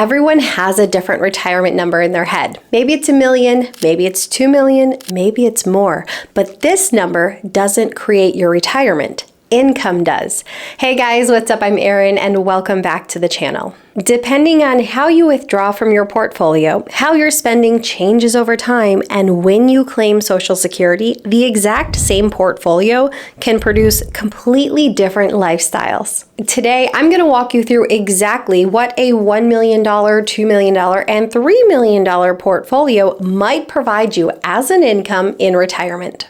Everyone has a different retirement number in their head. Maybe it's $1 million, maybe it's $2 million, maybe it's more. But this number doesn't create your retirement. Income does. Hey guys, what's up? I'm Erin and welcome back to the channel. Depending on how you withdraw from your portfolio, how your spending changes over time, and when you claim Social Security, the exact same portfolio can produce completely different lifestyles. Today, I'm going to walk you through exactly what a $1 million, $2 million, and $3 million portfolio might provide you as an income in retirement.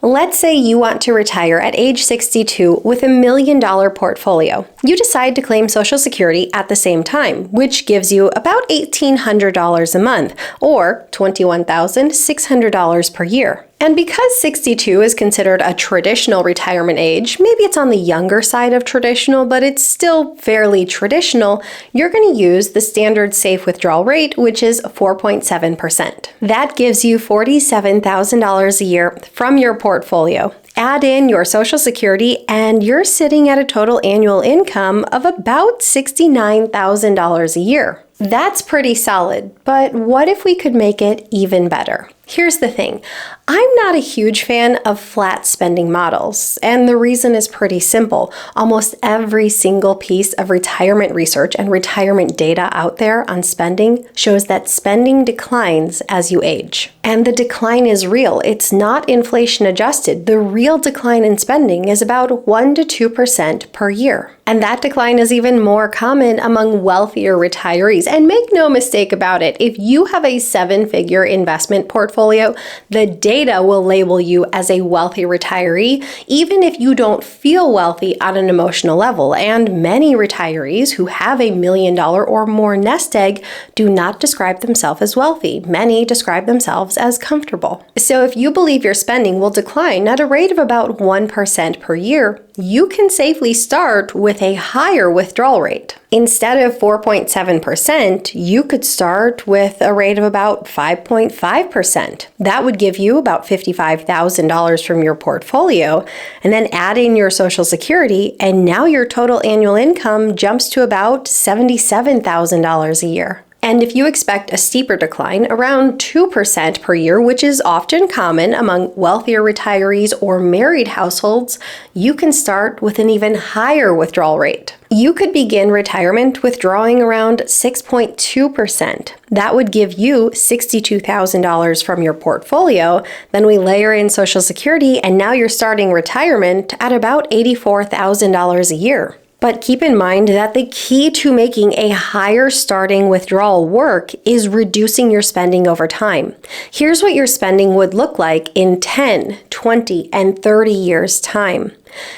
Let's say you want to retire at age 62 with $1 million portfolio. You decide to claim Social Security at the same time, which gives you about $1,800 a month, or $21,600 per year. And because 62 is considered a traditional retirement age, maybe it's on the younger side of traditional, but it's still fairly traditional, you're going to use the standard safe withdrawal rate, which is 4.7%. That gives you $47,000 a year from your portfolio. Add in your Social Security, and you're sitting at a total annual income of about $69,000 a year. That's pretty solid, but what if we could make it even better? Here's the thing. I'm not a huge fan of flat spending models, and the reason is pretty simple. Almost every single piece of retirement research and retirement data out there on spending shows that spending declines as you age. And the decline is real. It's not inflation adjusted. The real decline in spending is about 1 to 2% per year. And that decline is even more common among wealthier retirees. And make no mistake about it, if you have a 7-figure investment portfolio, the data will label you as a wealthy retiree, even if you don't feel wealthy on an emotional level. And many retirees who have $1 million or more nest egg do not describe themselves as wealthy. Many describe themselves as comfortable. So if you believe your spending will decline at a rate of about 1% per year, you can safely start with a higher withdrawal rate. Instead of 4.7%, you could start with a rate of about 5.5%. That would give you about $55,000 from your portfolio, and then add in your Social Security, and now your total annual income jumps to about $77,000 a year. And if you expect a steeper decline, around 2% per year, which is often common among wealthier retirees or married households, you can start with an even higher withdrawal rate. You could begin retirement withdrawing around 6.2%. That would give you $62,000 from your portfolio. Then we layer in Social Security, and now you're starting retirement at about $84,000 a year. But keep in mind that the key to making a higher starting withdrawal work is reducing your spending over time. Here's what your spending would look like in 10, 20, and 30 years' time.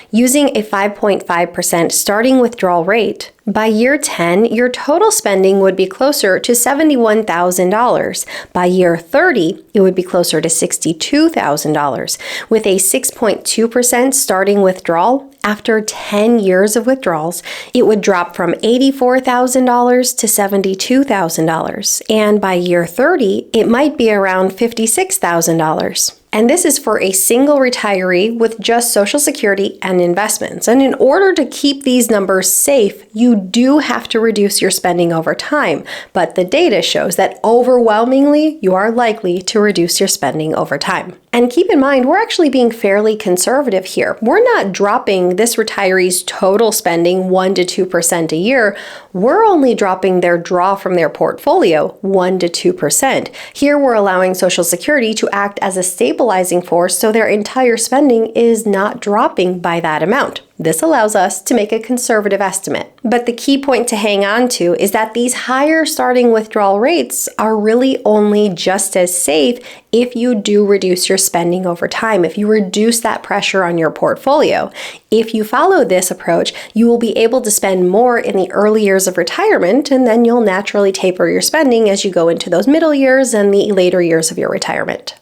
Using a 5.5% starting withdrawal rate, by year 10, your total spending would be closer to $71,000. By year 30, it would be closer to $62,000. With a 6.2% starting withdrawal, after 10 years of withdrawals, it would drop from $84,000 to $72,000. And by year 30, it might be around $56,000. And this is for a single retiree with just Social Security and investments. And in order to keep these numbers safe, you do have to reduce your spending over time. But the data shows that overwhelmingly, you are likely to reduce your spending over time. And keep in mind, we're actually being fairly conservative here. We're not dropping this retiree's total spending 1 to 2% a year. We're only dropping their draw from their portfolio 1 to 2%. Here, we're allowing Social Security to act as a stabilizing force so their entire spending is not dropping by that amount. This allows us to make a conservative estimate. But the key point to hang on to is that these higher starting withdrawal rates are really only just as safe if you do reduce your spending over time, if you reduce that pressure on your portfolio. If you follow this approach, you will be able to spend more in the early years of retirement, and then you'll naturally taper your spending as you go into those middle years and the later years of your retirement.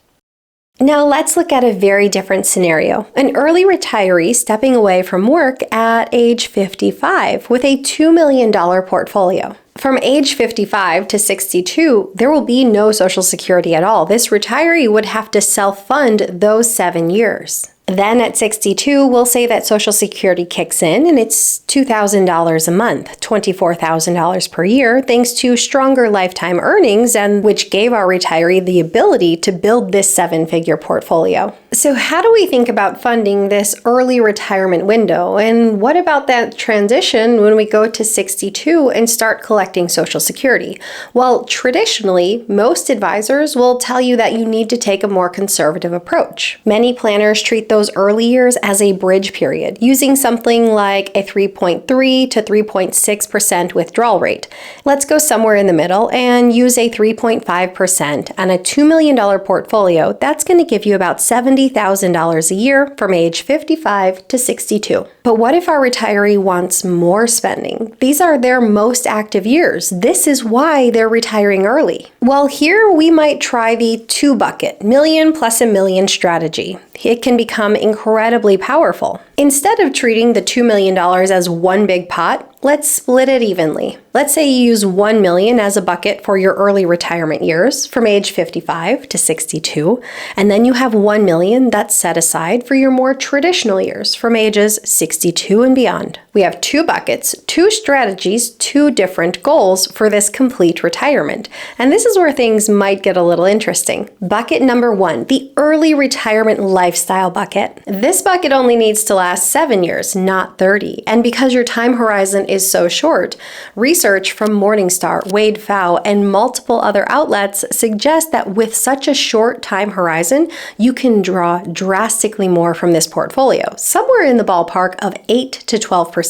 Now let's look at a very different scenario. An early retiree stepping away from work at age 55 with a $2 million portfolio. From age 55 to 62, there will be no Social Security at all. This retiree would have to self-fund those 7 years. Then at 62, we'll say that Social Security kicks in and it's $2,000 a month, $24,000 per year, thanks to stronger lifetime earnings, and which gave our retiree the ability to build this seven-figure portfolio. So how do we think about funding this early retirement window? And what about that transition when we go to 62 and start collecting Social Security? Well, traditionally, most advisors will tell you that you need to take a more conservative approach. Many planners treat those early years as a bridge period, using something like a 3.3 to 3.6% withdrawal rate. Let's go somewhere in the middle and use a 3.5% and a $2 million portfolio. That's going to give you about $70,000 a year from age 55 to 62. But what if our retiree wants more spending? These are their most active years. This is why they're retiring early. Well, here we might try the two-bucket, million plus a million strategy. It can become incredibly powerful. Instead of treating the $2 million as one big pot, let's split it evenly. Let's say you use $1 million as a bucket for your early retirement years from age 55 to 62, and then you have $1 million that's set aside for your more traditional years from ages 62 and beyond. We have two buckets, two strategies, two different goals for this complete retirement. And this is where things might get a little interesting. Bucket number one, the early retirement lifestyle bucket. This bucket only needs to last 7 years, not 30. And because your time horizon is so short, research from Morningstar, Wade Pfau, and multiple other outlets suggest that with such a short time horizon, you can draw drastically more from this portfolio, somewhere in the ballpark of 8 to 12%.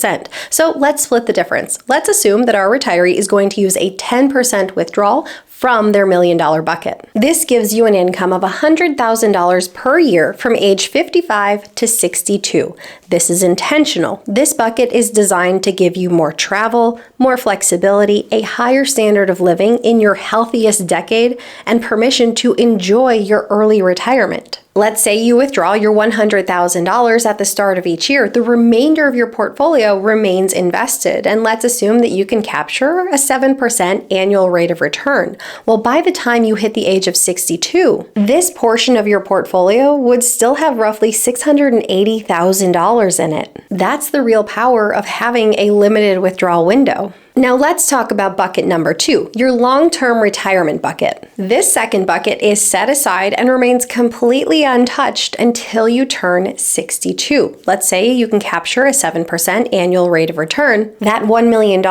So let's split the difference. Let's assume that our retiree is going to use a 10% withdrawal from their $1 million bucket. This gives you an income of $100,000 per year from age 55 to 62. This is intentional. This bucket is designed to give you more travel, more flexibility, a higher standard of living in your healthiest decade, and permission to enjoy your early retirement. Let's say you withdraw your $100,000 at the start of each year. The remainder of your portfolio remains invested, and let's assume that you can capture a 7% annual rate of return. Well, by the time you hit the age of 62, this portion of your portfolio would still have roughly $680,000 in it. That's the real power of having a limited withdrawal window. Now let's talk about bucket number two, your long-term retirement bucket. This second bucket is set aside and remains completely untouched until you turn 62. Let's say you can capture a 7% annual rate of return. That $1 million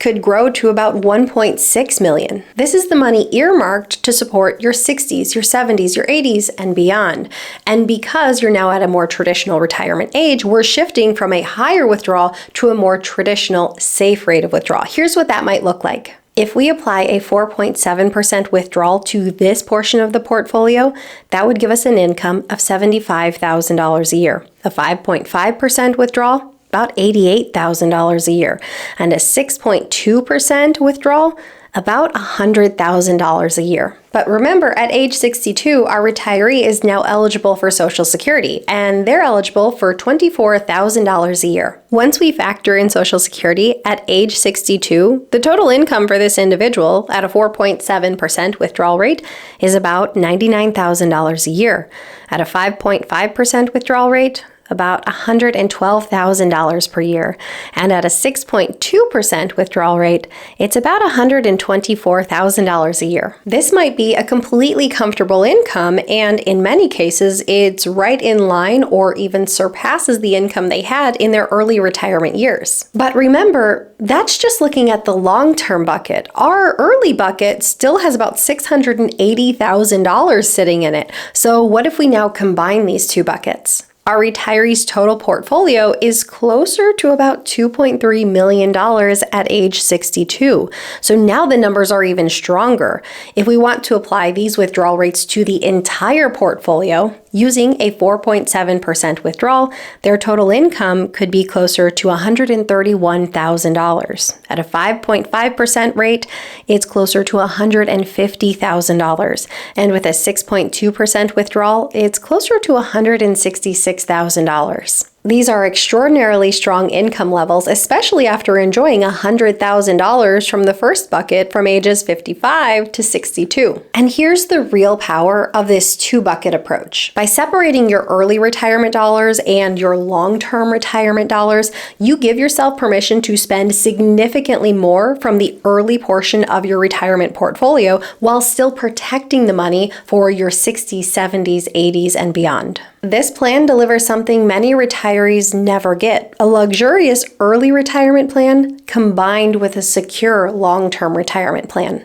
could grow to about $1.6 million. This is the money earmarked to support your 60s, your 70s, your 80s, and beyond. And because you're now at a more traditional retirement age, we're shifting from a higher withdrawal to a more traditional safe rate of withdrawal. Here's what that might look like. If we apply a 4.7% withdrawal to this portion of the portfolio, that would give us an income of $75,000 a year. A 5.5% withdrawal, about $88,000 a year. And a 6.2% withdrawal, about $100,000 a year. But remember, at age 62, our retiree is now eligible for Social Security, and they're eligible for $24,000 a year. Once we factor in Social Security at age 62, the total income for this individual at a 4.7% withdrawal rate is about $99,000 a year. At a 5.5% withdrawal rate, about $112,000 per year. And at a 6.2% withdrawal rate, it's about $124,000 a year. This might be a completely comfortable income, and in many cases, it's right in line or even surpasses the income they had in their early retirement years. But remember, that's just looking at the long-term bucket. Our early bucket still has about $680,000 sitting in it. So what if we now combine these two buckets? Our retiree's total portfolio is closer to about $2.3 million at age 62. So now the numbers are even stronger. If we want to apply these withdrawal rates to the entire portfolio, using a 4.7% withdrawal, their total income could be closer to $131,000. At a 5.5% rate, it's closer to $150,000. And with a 6.2% withdrawal, it's closer to $166,000. These are extraordinarily strong income levels, especially after enjoying $100,000 from the first bucket from ages 55 to 62. And here's the real power of this two-bucket approach. By separating your early retirement dollars and your long-term retirement dollars, you give yourself permission to spend significantly more from the early portion of your retirement portfolio while still protecting the money for your 60s, 70s, 80s, and beyond. This plan delivers something many retirees never get: a luxurious early retirement plan combined with a secure long-term retirement plan.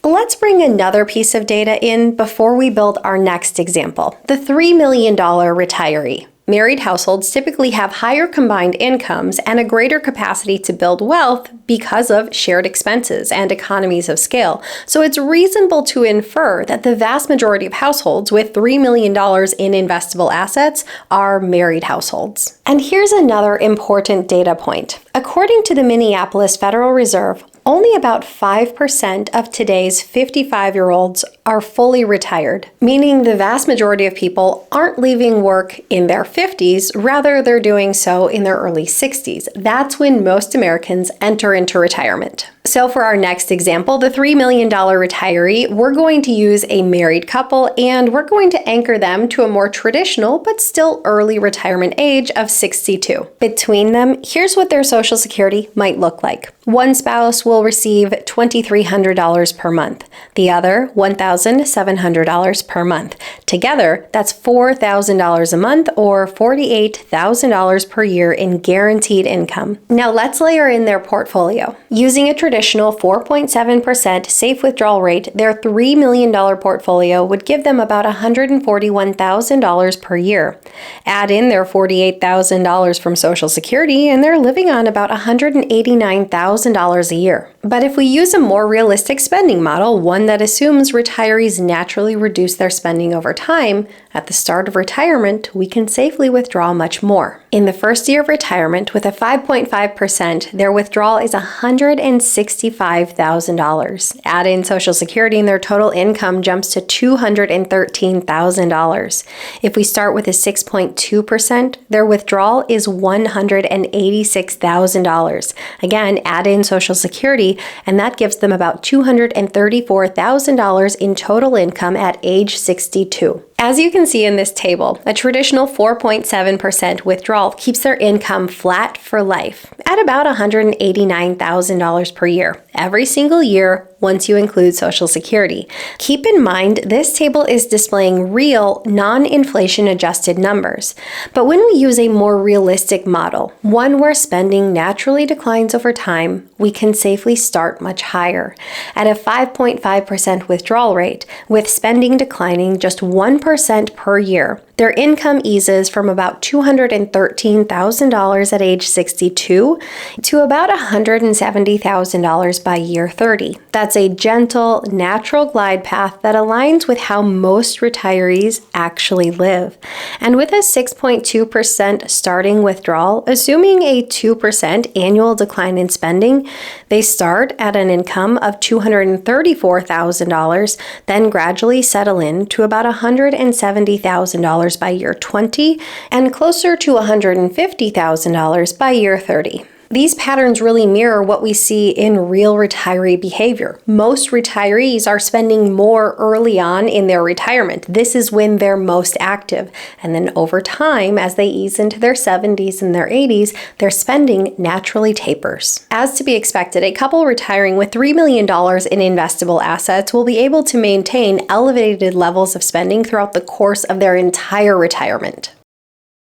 Let's bring another piece of data in before we build our next example, the $3 million retiree. Married households typically have higher combined incomes and a greater capacity to build wealth because of shared expenses and economies of scale. So it's reasonable to infer that the vast majority of households with $3 million in investable assets are married households. And here's another important data point. According to the Minneapolis Federal Reserve, only about 5% of today's 55-year-olds are fully retired, meaning the vast majority of people aren't leaving work in their 50s, rather they're doing so in their early 60s. That's when most Americans enter into retirement. So for our next example, the $3 million retiree, we're going to use a married couple and we're going to anchor them to a more traditional but still early retirement age of 62. Between them, here's what their Social Security might look like. One spouse will receive $2,300 per month, the other $1,700 per month. Together, that's $4,000 a month or $48,000 per year in guaranteed income. Now let's layer in their portfolio. Using a traditional 4.7% safe withdrawal rate, their $3 million portfolio would give them about $141,000 per year. Add in their $48,000 from Social Security, and they're living on about $189,000 a year. But if we use a more realistic spending model, one that assumes retirees naturally reduce their spending over time, at the start of retirement, we can safely withdraw much more. In the first year of retirement, with a 5.5%, their withdrawal is $165,000. Add in Social Security and their total income jumps to $213,000. If we start with a 6.2%, their withdrawal is $186,000. Again, add in Social Security, and that gives them about $234,000 in total income at age 62. As you can see in this table, a traditional 4.7% withdrawal keeps their income flat for life at about $189,000 per year, every single year once you include Social Security. Keep in mind, this table is displaying real, non-inflation adjusted numbers. But when we use a more realistic model, one where spending naturally declines over time, we can safely start much higher. At a 5.5% withdrawal rate, with spending declining just 1% per year, their income eases from about $213,000 at age 62 to about $170,000 by year 30. That's a gentle, natural glide path that aligns with how most retirees actually live. And with a 6.2% starting withdrawal, assuming a 2% annual decline in spending, they start at an income of $234,000, then gradually settle in to about $170,000 by year 20 and closer to $150,000 by year 30. These patterns really mirror what we see in real retiree behavior. Most retirees are spending more early on in their retirement. This is when they're most active. And then over time, as they ease into their 70s and their 80s, their spending naturally tapers. As to be expected, a couple retiring with $3 million in investable assets will be able to maintain elevated levels of spending throughout the course of their entire retirement.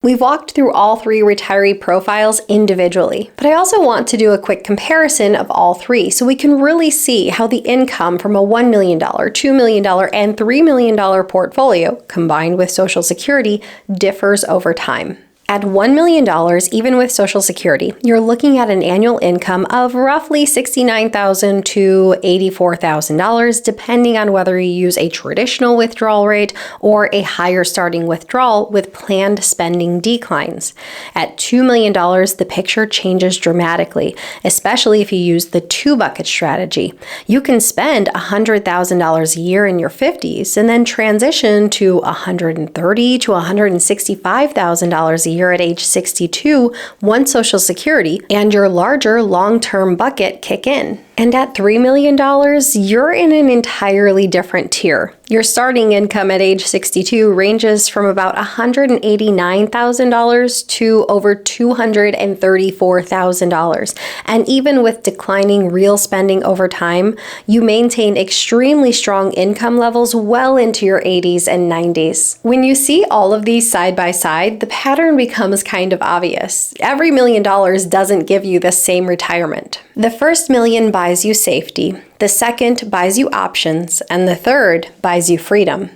We've walked through all three retiree profiles individually, but I also want to do a quick comparison of all three so we can really see how the income from a $1 million, $2 million, and $3 million portfolio, combined with Social Security, differs over time. At $1 million, even with Social Security, you're looking at an annual income of roughly $69,000 to $84,000, depending on whether you use a traditional withdrawal rate or a higher starting withdrawal with planned spending declines. At $2 million, the picture changes dramatically, especially if you use the two-bucket strategy. You can spend $100,000 a year in your 50s and then transition to $130,000 to $165,000 a year you're at age 62 once Social Security and your larger long-term bucket kick in. And at $3 million, you're in an entirely different tier. Your starting income at age 62 ranges from about $189,000 to over $234,000. And even with declining real spending over time, you maintain extremely strong income levels well into your 80s and 90s. When you see all of these side by side, the pattern becomes kind of obvious. Every $1 million doesn't give you the same retirement. The first million buys you safety, the second buys you options, and the third buys you freedom.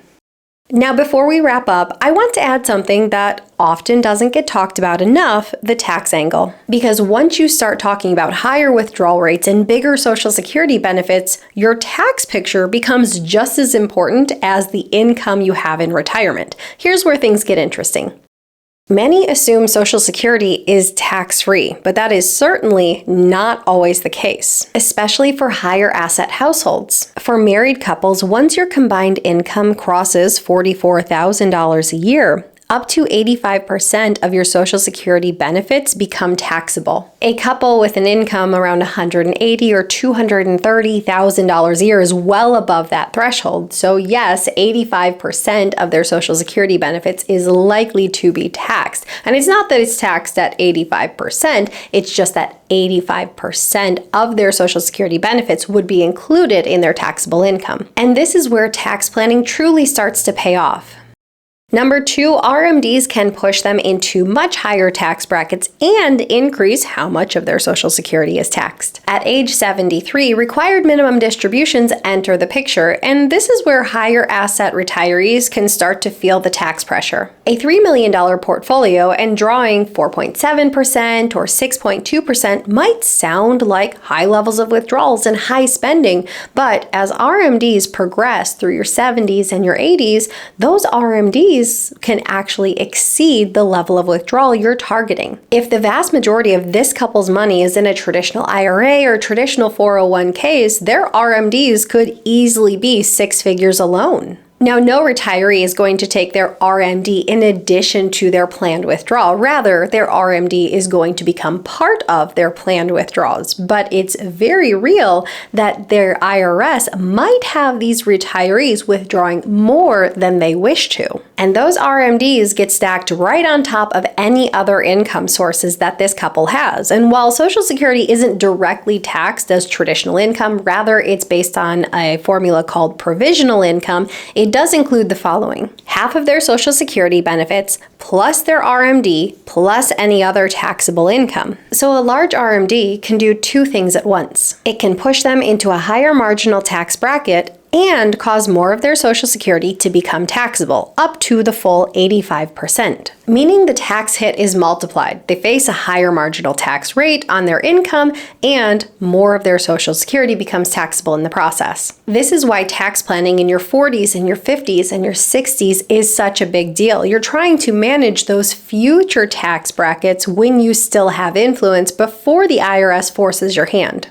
Now, before we wrap up, I want to add something that often doesn't get talked about enough, the tax angle. Because once you start talking about higher withdrawal rates and bigger Social Security benefits, your tax picture becomes just as important as the income you have in retirement. Here's where things get interesting. Many assume Social Security is tax-free, but that is certainly not always the case, especially for higher asset households. For married couples, once your combined income crosses $44,000 a year, up to 85% of your Social Security benefits become taxable. A couple with an income around $180,000 or $230,000 a year is well above that threshold. So yes, 85% of their Social Security benefits is likely to be taxed. And it's not that it's taxed at 85%, it's just that 85% of their Social Security benefits would be included in their taxable income. And this is where tax planning truly starts to pay off. Number 2, RMDs can push them into much higher tax brackets and increase how much of their Social Security is taxed. At age 73, required minimum distributions enter the picture, and this is where higher asset retirees can start to feel the tax pressure. A $3 million portfolio and drawing 4.7% or 6.2% might sound like high levels of withdrawals and high spending, but as RMDs progress through your 70s and your 80s, those RMDs can actually exceed the level of withdrawal you're targeting. If the vast majority of this couple's money is in a traditional IRA or traditional 401ks, their RMDs could easily be 6 figures alone. Now, no retiree is going to take their RMD in addition to their planned withdrawal. Rather, their RMD is going to become part of their planned withdrawals. But it's very real that their IRS might have these retirees withdrawing more than they wish to. And those RMDs get stacked right on top of any other income sources that this couple has. And while Social Security isn't directly taxed as traditional income, rather it's based on a formula called provisional income, it does include the following: half of their Social Security benefits plus their RMD plus any other taxable income. So a large RMD can do 2 things at once. It can push them into a higher marginal tax bracket and cause more of their Social Security to become taxable, up to the full 85%. Meaning the tax hit is multiplied. They face a higher marginal tax rate on their income, and more of their Social Security becomes taxable in the process. This is why tax planning in your 40s and your 50s and your 60s is such a big deal. You're trying to manage those future tax brackets when you still have influence before the IRS forces your hand.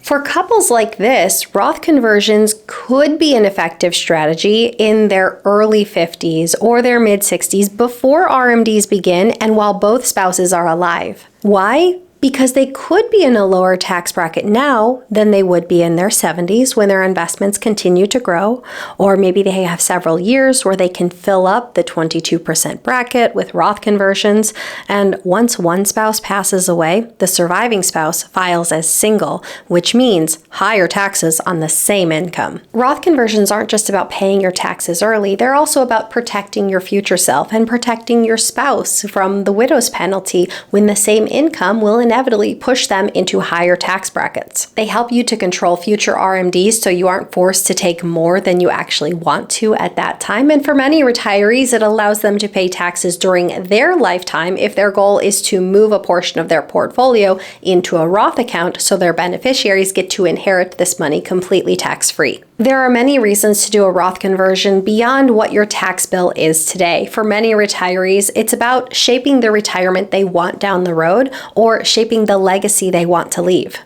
For couples like this, Roth conversions could be an effective strategy in their early 50s or their mid-60s before RMDs begin and while both spouses are alive. Why? Because they could be in a lower tax bracket now than they would be in their 70s when their investments continue to grow, or maybe they have several years where they can fill up the 22% bracket with Roth conversions, and once one spouse passes away, the surviving spouse files as single, which means higher taxes on the same income. Roth conversions aren't just about paying your taxes early, they're also about protecting your future self and protecting your spouse from the widow's penalty when the same income will inevitably push them into higher tax brackets. They help you to control future RMDs so you aren't forced to take more than you actually want to at that time. And for many retirees, it allows them to pay taxes during their lifetime if their goal is to move a portion of their portfolio into a Roth account so their beneficiaries get to inherit this money completely tax-free. There are many reasons to do a Roth conversion beyond what your tax bill is today. For many retirees, it's about shaping the retirement they want down the road or shaping the legacy they want to leave.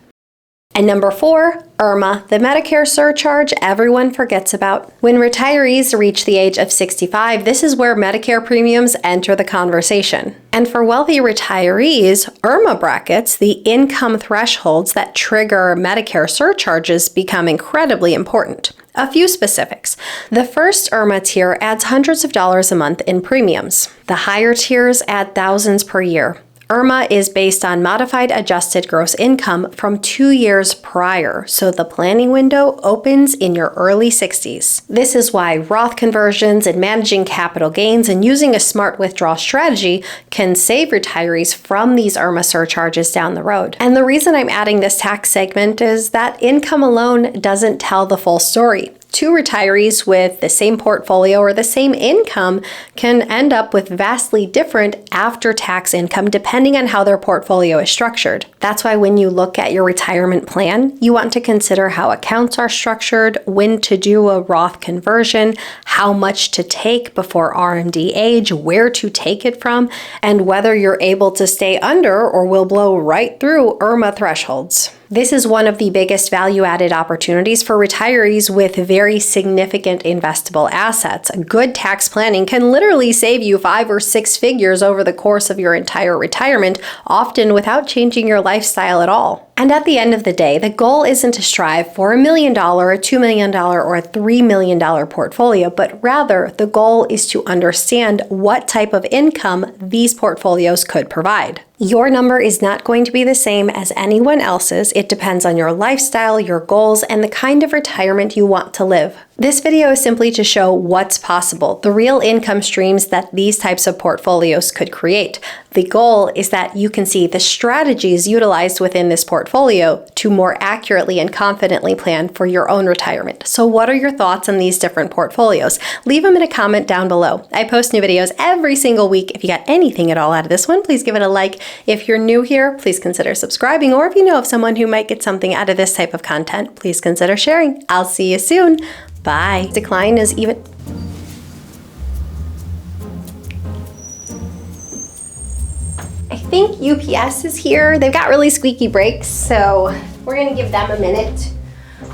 And number 4, IRMAA, the Medicare surcharge everyone forgets about. When retirees reach the age of 65, this is where Medicare premiums enter the conversation. And for wealthy retirees, IRMAA brackets, the income thresholds that trigger Medicare surcharges, become incredibly important. A few specifics. The first IRMAA tier adds hundreds of dollars a month in premiums. The higher tiers add thousands per year. IRMAA is based on modified adjusted gross income from 2 years prior, so the planning window opens in your early 60s. This is why Roth conversions and managing capital gains and using a smart withdrawal strategy can save retirees from these IRMAA surcharges down the road. And the reason I'm adding this tax segment is that income alone doesn't tell the full story. 2 retirees with the same portfolio or the same income can end up with vastly different after-tax income depending on how their portfolio is structured. That's why when you look at your retirement plan, you want to consider how accounts are structured, when to do a Roth conversion, how much to take before RMD age, where to take it from, and whether you're able to stay under or will blow right through IRMAA thresholds. This is one of the biggest value-added opportunities for retirees with very significant investable assets. Good tax planning can literally save you 5 or 6 figures over the course of your entire retirement, often without changing your lifestyle at all. And at the end of the day, the goal isn't to strive for $1 million, a $2 million, or a $3 million portfolio, but rather the goal is to understand what type of income these portfolios could provide. Your number is not going to be the same as anyone else's. It depends on your lifestyle, your goals, and the kind of retirement you want to live. This video is simply to show what's possible, the real income streams that these types of portfolios could create. The goal is that you can see the strategies utilized within this portfolio to more accurately and confidently plan for your own retirement. So what are your thoughts on these different portfolios? Leave them in a comment down below. I post new videos every single week. If you got anything at all out of this one, please give it a like. If you're new here, please consider subscribing, or if you know of someone who might get something out of this type of content, please consider sharing. I'll see you soon. Bye. Decline is even... I think UPS is here. They've got really squeaky brakes, so we're gonna give them a minute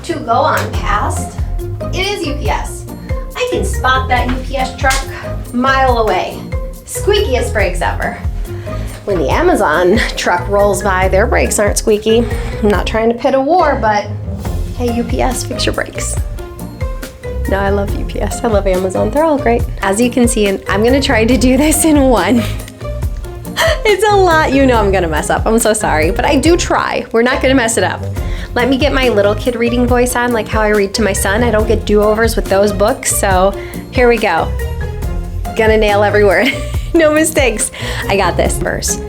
to go on past. It is UPS. I can spot that UPS truck a mile away. Squeakiest brakes ever. When the Amazon truck rolls by, their brakes aren't squeaky. I'm not trying to pit a war, but hey, UPS, fix your brakes. No, I love UPS. I love Amazon. They're all great. As you can see, I'm gonna try to do this in one. It's a lot. You know I'm gonna mess up. I'm so sorry, but I do try. We're not gonna mess it up. Let me get my little kid reading voice on, like how I read to my son. I don't get do-overs with those books, so here we go. Gonna nail every word. No mistakes. I got this. Verse.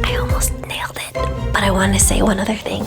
I almost nailed it, but I want to say one other thing.